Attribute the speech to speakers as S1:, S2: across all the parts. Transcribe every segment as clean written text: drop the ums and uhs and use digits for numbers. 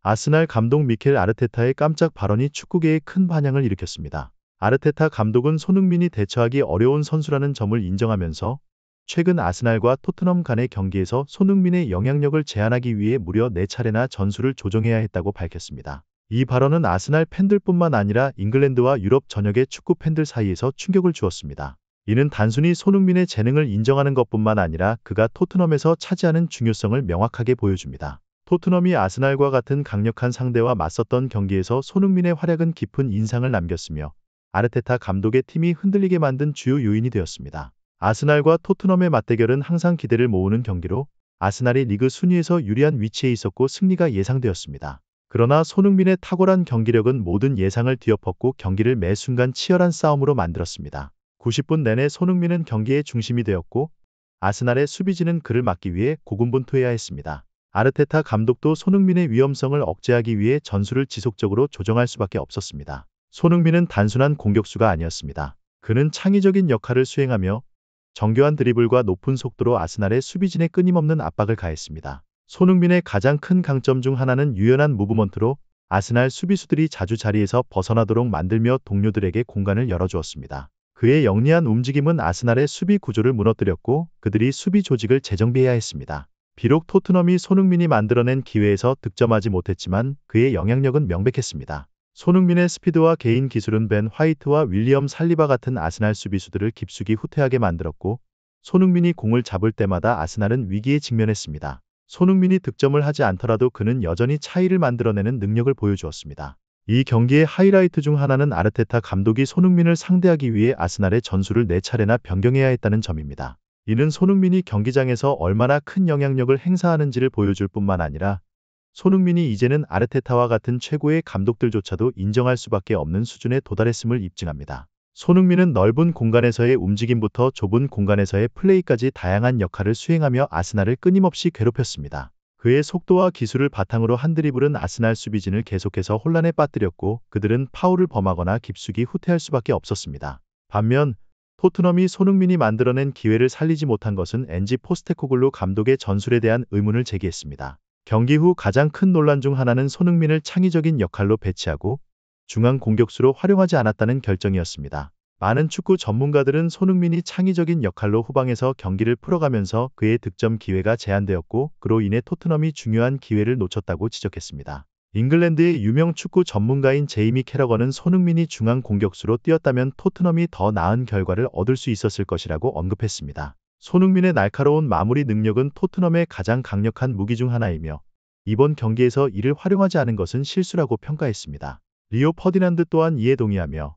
S1: 아스날 감독 미켈 아르테타의 깜짝 발언이 축구계에 큰 반향을 일으켰습니다. 아르테타 감독은 손흥민이 대처하기 어려운 선수라는 점을 인정하면서 최근 아스날과 토트넘 간의 경기에서 손흥민의 영향력을 제한하기 위해 무려 4차례나 전술을 조정해야 했다고 밝혔습니다. 이 발언은 아스날 팬들뿐만 아니라 잉글랜드와 유럽 전역의 축구 팬들 사이에서 충격을 주었습니다. 이는 단순히 손흥민의 재능을 인정하는 것뿐만 아니라 그가 토트넘에서 차지하는 중요성을 명확하게 보여줍니다. 토트넘이 아스날과 같은 강력한 상대와 맞섰던 경기에서 손흥민의 활약은 깊은 인상을 남겼으며 아르테타 감독의 팀이 흔들리게 만든 주요 요인이 되었습니다. 아스날과 토트넘의 맞대결은 항상 기대를 모으는 경기로 아스날이 리그 순위에서 유리한 위치에 있었고 승리가 예상되었습니다. 그러나 손흥민의 탁월한 경기력은 모든 예상을 뒤엎었고 경기를 매 순간 치열한 싸움으로 만들었습니다. 90분 내내 손흥민은 경기의 중심이 되었고 아스날의 수비진은 그를 막기 위해 고군분투해야 했습니다. 아르테타 감독도 손흥민의 위험성을 억제하기 위해 전술을 지속적으로 조정할 수밖에 없었습니다. 손흥민은 단순한 공격수가 아니었습니다. 그는 창의적인 역할을 수행하며 정교한 드리블과 높은 속도로 아스날의 수비진에 끊임없는 압박을 가했습니다. 손흥민의 가장 큰 강점 중 하나는 유연한 무브먼트로 아스날 수비수들이 자주 자리에서 벗어나도록 만들며 동료들에게 공간을 열어주었습니다. 그의 영리한 움직임은 아스날의 수비 구조를 무너뜨렸고 그들이 수비 조직을 재정비해야 했습니다. 비록 토트넘이 손흥민이 만들어낸 기회에서 득점하지 못했지만 그의 영향력은 명백했습니다. 손흥민의 스피드와 개인 기술은 벤 화이트와 윌리엄 살리바 같은 아스날 수비수들을 깊숙이 후퇴하게 만들었고 손흥민이 공을 잡을 때마다 아스날은 위기에 직면했습니다. 손흥민이 득점을 하지 않더라도 그는 여전히 차이를 만들어내는 능력을 보여주었습니다. 이 경기의 하이라이트 중 하나는 아르테타 감독이 손흥민을 상대하기 위해 아스날의 전술을 4차례나 변경해야 했다는 점입니다. 이는 손흥민이 경기장에서 얼마나 큰 영향력을 행사하는지를 보여줄 뿐만 아니라 손흥민이 이제는 아르테타와 같은 최고의 감독들조차도 인정할 수밖에 없는 수준에 도달했음을 입증합니다. 손흥민은 넓은 공간에서의 움직임부터 좁은 공간에서의 플레이까지 다양한 역할을 수행하며 아스날을 끊임없이 괴롭혔습니다. 그의 속도와 기술을 바탕으로 한 드리블은 아스날 수비진을 계속해서 혼란에 빠뜨렸고 그들은 파울을 범하거나 깊숙이 후퇴할 수밖에 없었습니다. 반면 토트넘이 손흥민이 만들어낸 기회를 살리지 못한 것은 엔지 포스테코글루 감독의 전술에 대한 의문을 제기했습니다. 경기 후 가장 큰 논란 중 하나는 손흥민을 창의적인 역할로 배치하고 중앙 공격수로 활용하지 않았다는 결정이었습니다. 많은 축구 전문가들은 손흥민이 창의적인 역할로 후방에서 경기를 풀어가면서 그의 득점 기회가 제한되었고 그로 인해 토트넘이 중요한 기회를 놓쳤다고 지적했습니다. 잉글랜드의 유명 축구 전문가인 제이미 캐러건은 손흥민이 중앙 공격수로 뛰었다면 토트넘이 더 나은 결과를 얻을 수 있었을 것이라고 언급했습니다. 손흥민의 날카로운 마무리 능력은 토트넘의 가장 강력한 무기 중 하나이며 이번 경기에서 이를 활용하지 않은 것은 실수라고 평가했습니다. 리오 퍼디난드 또한 이에 동의하며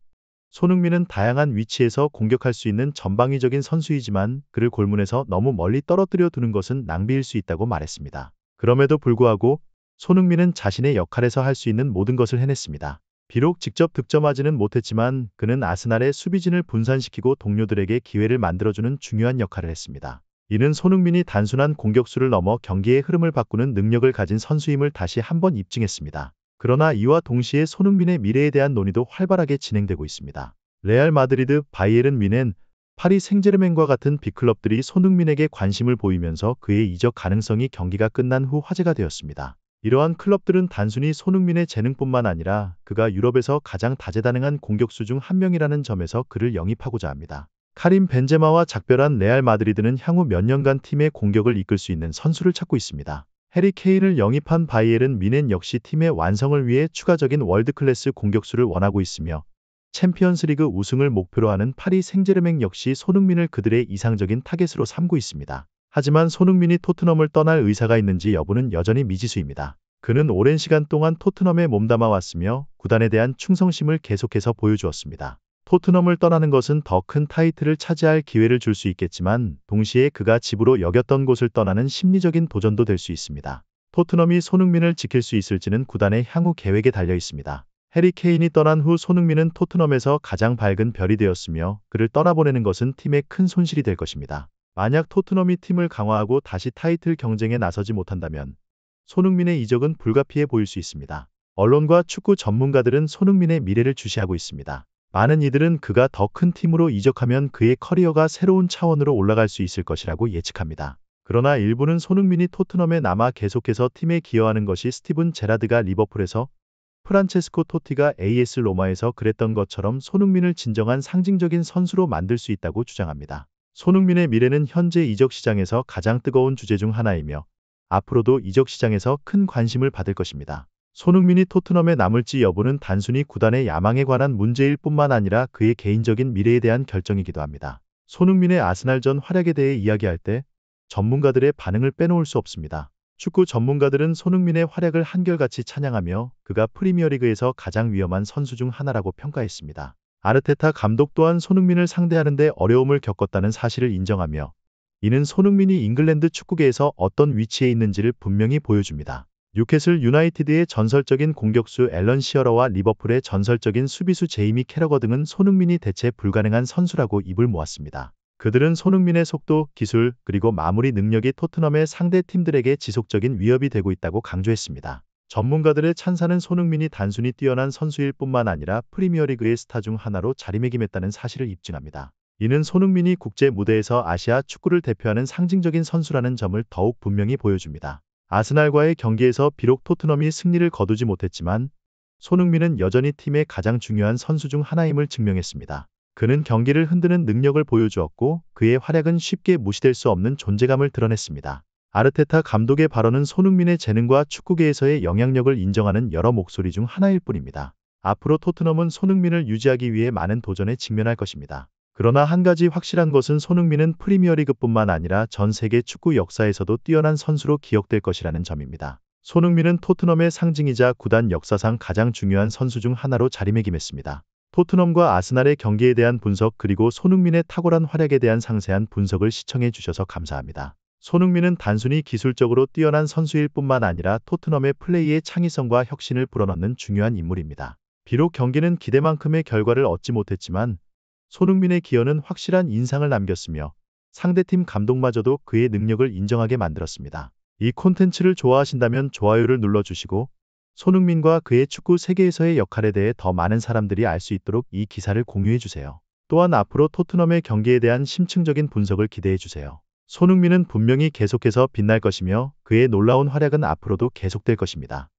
S1: 손흥민은 다양한 위치에서 공격할 수 있는 전방위적인 선수이지만 그를 골문에서 너무 멀리 떨어뜨려 두는 것은 낭비일 수 있다고 말했습니다. 그럼에도 불구하고 손흥민은 자신의 역할에서 할 수 있는 모든 것을 해냈습니다. 비록 직접 득점하지는 못했지만 그는 아스날의 수비진을 분산시키고 동료들에게 기회를 만들어주는 중요한 역할을 했습니다. 이는 손흥민이 단순한 공격수를 넘어 경기의 흐름을 바꾸는 능력을 가진 선수임을 다시 한번 입증했습니다. 그러나 이와 동시에 손흥민의 미래에 대한 논의도 활발하게 진행되고 있습니다. 레알 마드리드, 바이에른 뮌헨, 파리 생제르맹과 같은 빅클럽들이 손흥민에게 관심을 보이면서 그의 이적 가능성이 경기가 끝난 후 화제가 되었습니다. 이러한 클럽들은 단순히 손흥민의 재능뿐만 아니라 그가 유럽에서 가장 다재다능한 공격수 중 한 명이라는 점에서 그를 영입하고자 합니다. 카림 벤제마와 작별한 레알 마드리드는 향후 몇 년간 팀의 공격을 이끌 수 있는 선수를 찾고 있습니다. 해리 케인을 영입한 바이에른 뮌헨 역시 팀의 완성을 위해 추가적인 월드클래스 공격수를 원하고 있으며 챔피언스리그 우승을 목표로 하는 파리 생제르맹 역시 손흥민을 그들의 이상적인 타겟으로 삼고 있습니다. 하지만 손흥민이 토트넘을 떠날 의사가 있는지 여부는 여전히 미지수입니다. 그는 오랜 시간 동안 토트넘에 몸담아 왔으며 구단에 대한 충성심을 계속해서 보여주었습니다. 토트넘을 떠나는 것은 더 큰 타이틀을 차지할 기회를 줄 수 있겠지만 동시에 그가 집으로 여겼던 곳을 떠나는 심리적인 도전도 될 수 있습니다. 토트넘이 손흥민을 지킬 수 있을지는 구단의 향후 계획에 달려 있습니다. 해리 케인이 떠난 후 손흥민은 토트넘에서 가장 밝은 별이 되었으며 그를 떠나보내는 것은 팀에 큰 손실이 될 것입니다. 만약 토트넘이 팀을 강화하고 다시 타이틀 경쟁에 나서지 못한다면 손흥민의 이적은 불가피해 보일 수 있습니다. 언론과 축구 전문가들은 손흥민의 미래를 주시하고 있습니다. 많은 이들은 그가 더 큰 팀으로 이적하면 그의 커리어가 새로운 차원으로 올라갈 수 있을 것이라고 예측합니다. 그러나 일부는 손흥민이 토트넘에 남아 계속해서 팀에 기여하는 것이 스티븐 제라드가 리버풀에서, 프란체스코 토티가 AS 로마에서 그랬던 것처럼 손흥민을 진정한 상징적인 선수로 만들 수 있다고 주장합니다. 손흥민의 미래는 현재 이적 시장에서 가장 뜨거운 주제 중 하나이며 앞으로도 이적 시장에서 큰 관심을 받을 것입니다. 손흥민이 토트넘에 남을지 여부는 단순히 구단의 야망에 관한 문제일 뿐만 아니라 그의 개인적인 미래에 대한 결정이기도 합니다. 손흥민의 아스날전 활약에 대해 이야기할 때 전문가들의 반응을 빼놓을 수 없습니다. 축구 전문가들은 손흥민의 활약을 한결같이 찬양하며 그가 프리미어리그에서 가장 위험한 선수 중 하나라고 평가했습니다. 아르테타 감독 또한 손흥민을 상대하는데 어려움을 겪었다는 사실을 인정하며 이는 손흥민이 잉글랜드 축구계에서 어떤 위치에 있는지를 분명히 보여줍니다. 뉴캐슬 유나이티드의 전설적인 공격수 앨런 시어러와 리버풀의 전설적인 수비수 제이미 캐러거 등은 손흥민이 대체 불가능한 선수라고 입을 모았습니다. 그들은 손흥민의 속도, 기술, 그리고 마무리 능력이 토트넘의 상대 팀들에게 지속적인 위협이 되고 있다고 강조했습니다. 전문가들의 찬사는 손흥민이 단순히 뛰어난 선수일 뿐만 아니라 프리미어리그의 스타 중 하나로 자리매김했다는 사실을 입증합니다. 이는 손흥민이 국제 무대에서 아시아 축구를 대표하는 상징적인 선수라는 점을 더욱 분명히 보여줍니다. 아스날과의 경기에서 비록 토트넘이 승리를 거두지 못했지만 손흥민은 여전히 팀의 가장 중요한 선수 중 하나임을 증명했습니다. 그는 경기를 흔드는 능력을 보여주었고 그의 활약은 쉽게 무시될 수 없는 존재감을 드러냈습니다. 아르테타 감독의 발언은 손흥민의 재능과 축구계에서의 영향력을 인정하는 여러 목소리 중 하나일 뿐입니다. 앞으로 토트넘은 손흥민을 유지하기 위해 많은 도전에 직면할 것입니다. 그러나 한 가지 확실한 것은 손흥민은 프리미어리그뿐만 아니라 전 세계 축구 역사에서도 뛰어난 선수로 기억될 것이라는 점입니다. 손흥민은 토트넘의 상징이자 구단 역사상 가장 중요한 선수 중 하나로 자리매김했습니다. 토트넘과 아스날의 경기에 대한 분석 그리고 손흥민의 탁월한 활약에 대한 상세한 분석을 시청해 주셔서 감사합니다. 손흥민은 단순히 기술적으로 뛰어난 선수일 뿐만 아니라 토트넘의 플레이의 창의성과 혁신을 불어넣는 중요한 인물입니다. 비록 경기는 기대만큼의 결과를 얻지 못했지만 손흥민의 기여는 확실한 인상을 남겼으며 상대팀 감독마저도 그의 능력을 인정하게 만들었습니다. 이 콘텐츠를 좋아하신다면 좋아요를 눌러주시고 손흥민과 그의 축구 세계에서의 역할에 대해 더 많은 사람들이 알 수 있도록 이 기사를 공유해주세요. 또한 앞으로 토트넘의 경기에 대한 심층적인 분석을 기대해주세요. 손흥민은 분명히 계속해서 빛날 것이며 그의 놀라운 활약은 앞으로도 계속될 것입니다.